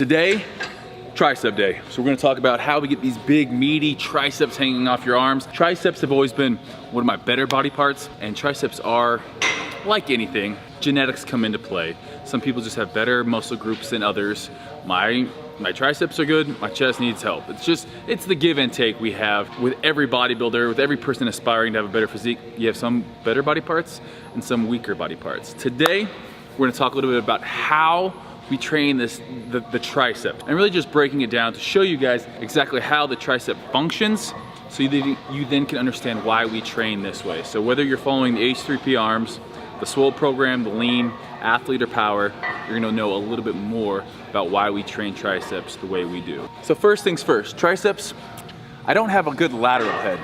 Today, tricep day. So we're gonna talk about how we get these big meaty triceps hanging off your arms. Triceps have always been one of my better body parts, and triceps are, like anything, genetics come into play. Some people just have better muscle groups than others. My triceps are good, my chest needs help. It's the give and take we have with every bodybuilder, with every person aspiring to have a better physique. You have some better body parts and some weaker body parts. Today, we're gonna talk a little bit about how we train the tricep, and really just breaking it down to show you guys exactly how the tricep functions, so you then can understand why we train this way. So whether you're following the H3P arms, the Swole program, the lean, athlete, or power, you're gonna know a little bit more about why we train triceps the way we do. So first things first, triceps, I don't have a good lateral head.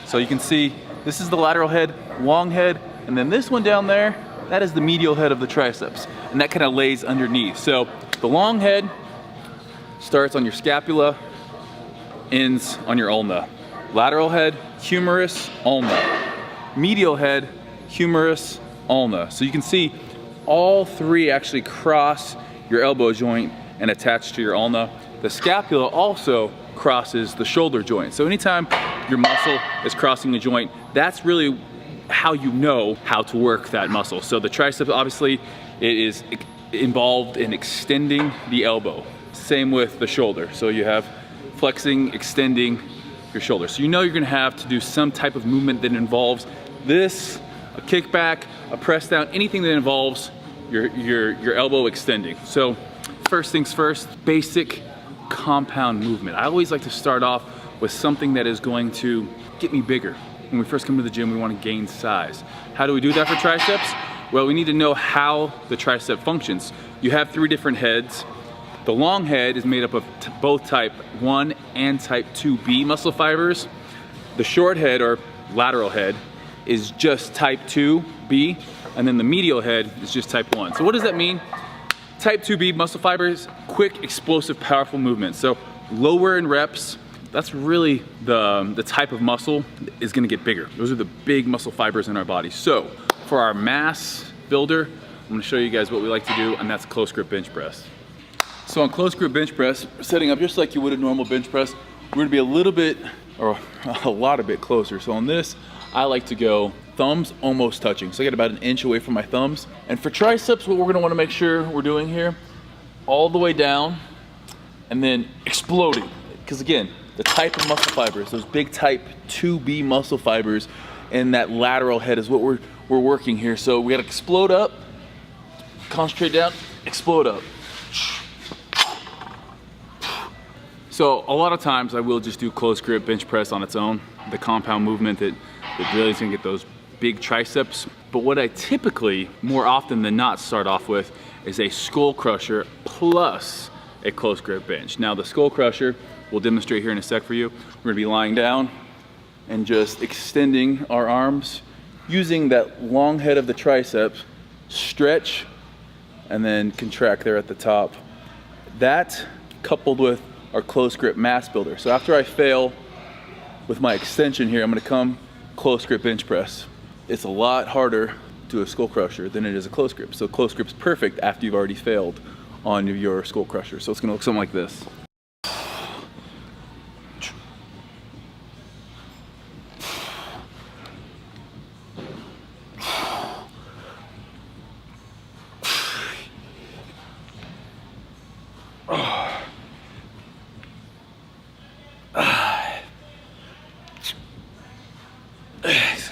So you can see, this is the lateral head, long head, and then this one down there, that is the medial head of the triceps, and that kind of lays underneath. So the long head starts on your scapula, ends on your ulna. Lateral head, humerus, ulna. Medial head, humerus, ulna. So you can see all three actually cross your elbow joint and attach to your ulna. The scapula also crosses the shoulder joint. So anytime your muscle is crossing a joint, that's really how you know how to work that muscle. So the triceps, obviously, it is involved in extending the elbow. Same with the shoulder. So you have flexing, extending your shoulder. So you know you're gonna have to do some type of movement that involves this, a kickback, a press down, anything that involves your elbow extending. So first things first, basic compound movement. I always like to start off with something that is going to get me bigger. When we first come to the gym, we want to gain size. How do we do that for triceps? Well, we need to know how the tricep functions. You have three different heads. The long head is made up of both type 1 and type 2B muscle fibers. The short head, or lateral head, is just type 2B, and then the medial head is just type 1. So what does that mean? Type 2B muscle fibers, quick, explosive, powerful movement. So lower in reps, that's really the type of muscle is gonna get bigger. Those are the big muscle fibers in our body. So for our mass builder, I'm gonna show you guys what we like to do, and that's close grip bench press. So on close grip bench press, setting up just like you would a normal bench press, we're gonna be a little bit, or a lot bit closer. So on this, I like to go thumbs almost touching. So I get about an inch away from my thumbs. And for triceps, what we're gonna wanna make sure we're doing here, all the way down, and then exploding. Because again, the type of muscle fibers, those big type 2B muscle fibers in that lateral head is what we're working here. So we gotta explode up, concentrate down, explode up. So a lot of times I will just do close grip bench press on its own, the compound movement that really is gonna get those big triceps. But what I typically, more often than not, start off with is a skull crusher plus a close grip bench. Now the skull crusher, we'll demonstrate here in a sec for you. We're gonna be lying down and just extending our arms using that long head of the triceps, stretch, and then contract there at the top. That coupled with our close grip mass builder. So after I fail with my extension here, I'm gonna come close grip bench press. It's a lot harder to do a skull crusher than it is a close grip. So close grip's perfect after you've already failed on your skull crusher. So it's gonna look something like this.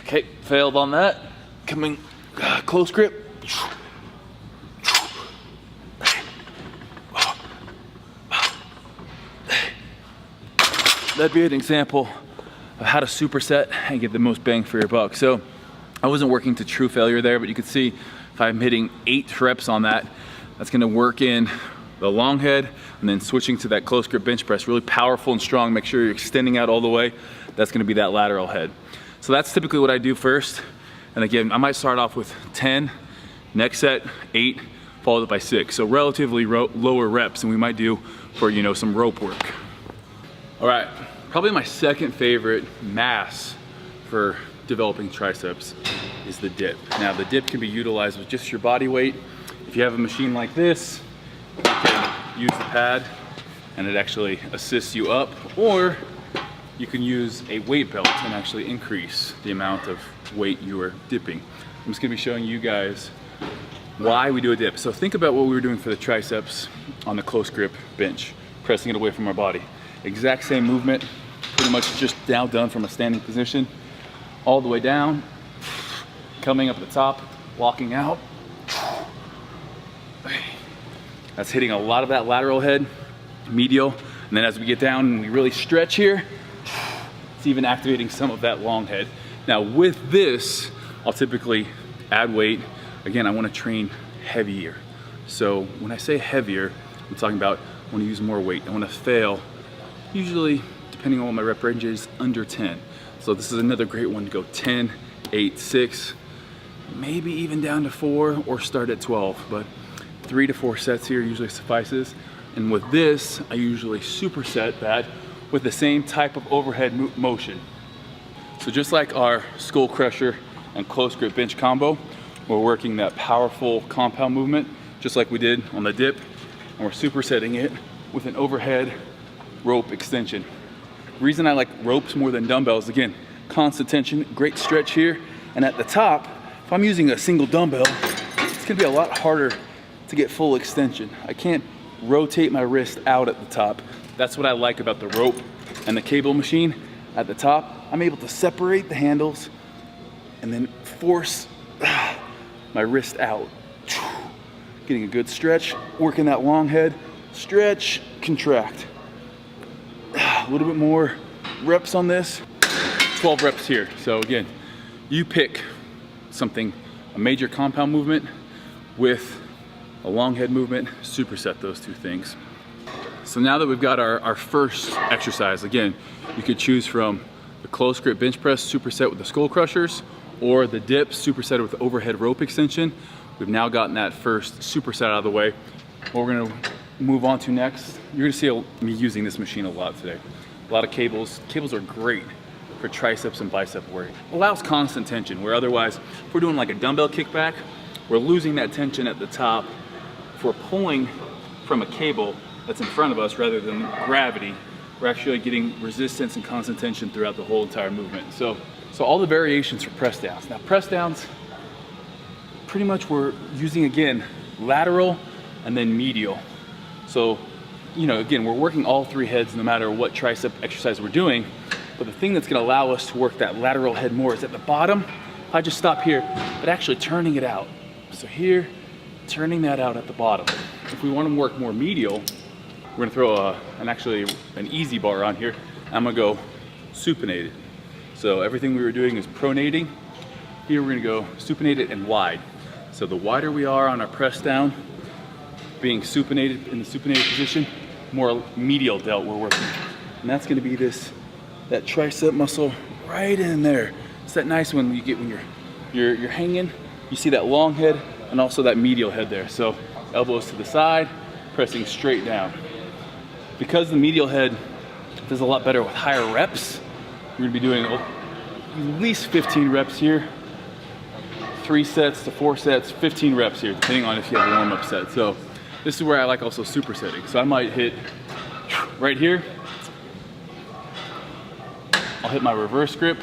Okay, failed on that. Coming close grip. That'd be an example of how to superset and get the most bang for your buck. So I wasn't working to true failure there, but you can see if I'm hitting 8 reps on that, that's gonna work in the long head, and then switching to that close grip bench press, really powerful and strong. Make sure you're extending out all the way. That's gonna be that lateral head. So that's typically what I do first. And again, I might start off with 10, next set 8, followed up by 6. So relatively lower reps than we might do for, you know, some rope work. All right, probably my second favorite mass for developing triceps is the dip. Now the dip can be utilized with just your body weight. If you have a machine like this, you can use the pad and it actually assists you up, or you can use a weight belt and actually increase the amount of weight you are dipping. I'm just gonna be showing you guys why we do a dip. So think about what we were doing for the triceps on the close grip bench, pressing it away from our body. Exact same movement, pretty much just now done from a standing position, all the way down, coming up the top, walking out. That's hitting a lot of that lateral head, medial, and then as we get down and we really stretch here, it's even activating some of that long head. Now with this, I'll typically add weight. Again, I want to train heavier. So when I say heavier, I'm talking about I want to use more weight. I want to fail, usually, depending on what my rep range is, under 10. So this is another great one to go 10, 8, 6, maybe even down to 4 or start at 12. But 3 to 4 sets here usually suffices. And with this, I usually superset that with the same type of overhead motion. So just like our skull crusher and close grip bench combo, we're working that powerful compound movement, just like we did on the dip, and we're supersetting it with an overhead rope extension. The reason I like ropes more than dumbbells, again, constant tension, great stretch here, and at the top, if I'm using a single dumbbell, it's gonna be a lot harder to get full extension. I can't rotate my wrist out at the top. That's what I like about the rope and the cable machine. At the top, I'm able to separate the handles and then force my wrist out. Getting a good stretch, working that long head, stretch, contract. A little bit more reps on this, 12 reps here. So again, you pick something, a major compound movement with a long head movement, superset those two things. So now that we've got our first exercise, again, you could choose from the close grip bench press superset with the skull crushers, or the dip superset with the overhead rope extension. We've now gotten that first superset out of the way. What we're gonna move on to next, you're gonna see me using this machine a lot today. A lot of cables. Cables are great for triceps and bicep work. Allows constant tension, where otherwise, if we're doing like a dumbbell kickback, we're losing that tension at the top. If we're pulling from a cable that's in front of us rather than gravity, we're actually getting resistance and constant tension throughout the whole entire movement. So all the variations for press downs. Now press downs, pretty much we're using, again, lateral and then medial. So, you know, again, we're working all three heads no matter what tricep exercise we're doing. But the thing that's gonna allow us to work that lateral head more is at the bottom. If I just stop here, but actually turning it out. So here, turning that out at the bottom. If we want to work more medial, we're gonna throw an easy bar on here. I'm gonna go supinated. So everything we were doing is pronating. Here we're gonna go supinated and wide. So the wider we are on our press down, being supinated in the supinated position, more medial delt we're working. And that's gonna be that tricep muscle right in there. It's that nice one you get when you're hanging, you see that long head and also that medial head there. So elbows to the side, pressing straight down. Because the medial head does a lot better with higher reps, we're gonna be doing at least 15 reps here. 3 sets to 4 sets, 15 reps here, depending on if you have a warm-up set. So this is where I like also supersetting. So I might hit right here. I'll hit my reverse grip,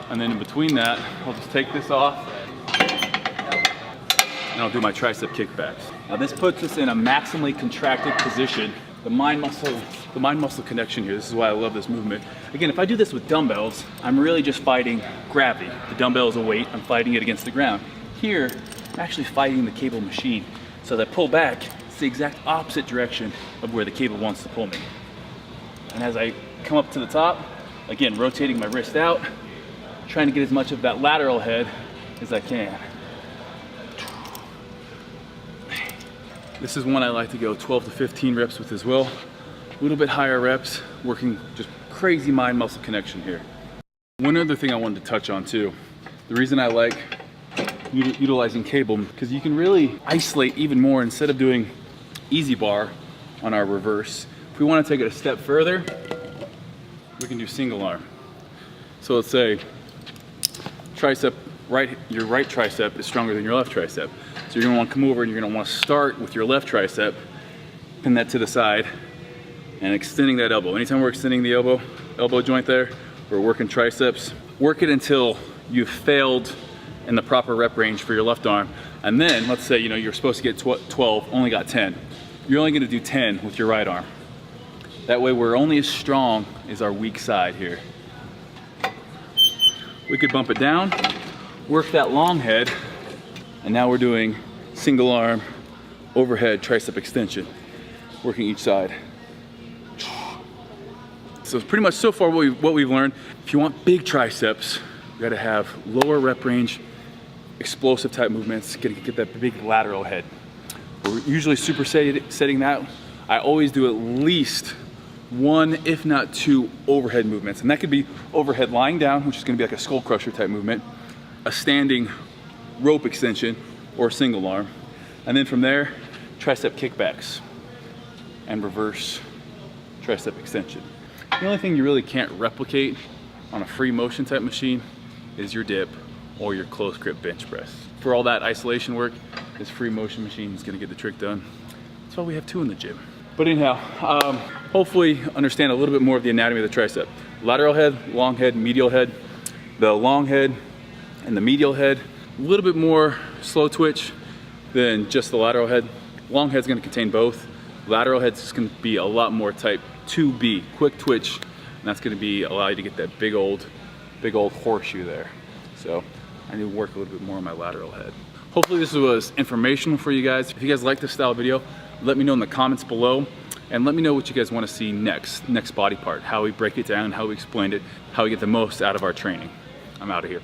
and then in between that, I'll just take this off, and I'll do my tricep kickbacks. Now this puts us in a maximally contracted position. The mind muscle connection here, this is why I love this movement. Again, if I do this with dumbbells, I'm really just fighting gravity. The dumbbell is a weight, I'm fighting it against the ground. Here, I'm actually fighting the cable machine. So as I pull back, it's the exact opposite direction of where the cable wants to pull me. And as I come up to the top, again, rotating my wrist out, trying to get as much of that lateral head as I can. This is one I like to go 12 to 15 reps with as well. A little bit higher reps, working just crazy mind muscle connection here. One other thing I wanted to touch on too, the reason I like utilizing cable, because you can really isolate even more instead of doing easy bar on our reverse. If we want to take it a step further, we can do single arm. So let's say tricep, your right tricep is stronger than your left tricep. So you're gonna want to come over and you're gonna want to start with your left tricep, pin that to the side, and extending that elbow. Anytime we're extending the elbow joint there, we're working triceps. Work it until you've failed in the proper rep range for your left arm. And then, let's say, you're supposed to get 12, only got 10. You're only gonna do 10 with your right arm. That way we're only as strong as our weak side here. We could bump it down, work that long head, and now we're doing single arm overhead tricep extension, working each side. So it's pretty much so far what we've learned. If you want big triceps, you gotta have lower rep range, explosive type movements, get that big lateral head. We're usually supersetting that. I always do at least 1, if not 2 overhead movements. And that could be overhead lying down, which is gonna be like a skull crusher type movement, a standing rope extension, or single arm. And then from there, tricep kickbacks and reverse tricep extension. The only thing you really can't replicate on a free motion type machine is your dip or your close grip bench press. For all that isolation work, this free motion machine is gonna get the trick done. That's why we have 2 in the gym. But anyhow, hopefully understand a little bit more of the anatomy of the tricep. Lateral head, long head, medial head. The long head and the medial head, a little bit more slow twitch than just the lateral head. Long head's gonna contain both. Lateral head's just gonna be a lot more type 2B, quick twitch, and that's gonna allow you to get that big old horseshoe there. So I need to work a little bit more on my lateral head. Hopefully this was informational for you guys. If you guys like this style video, let me know in the comments below, and let me know what you guys want to see next body part, how we break it down, how we explained it, how we get the most out of our training. I'm out of here.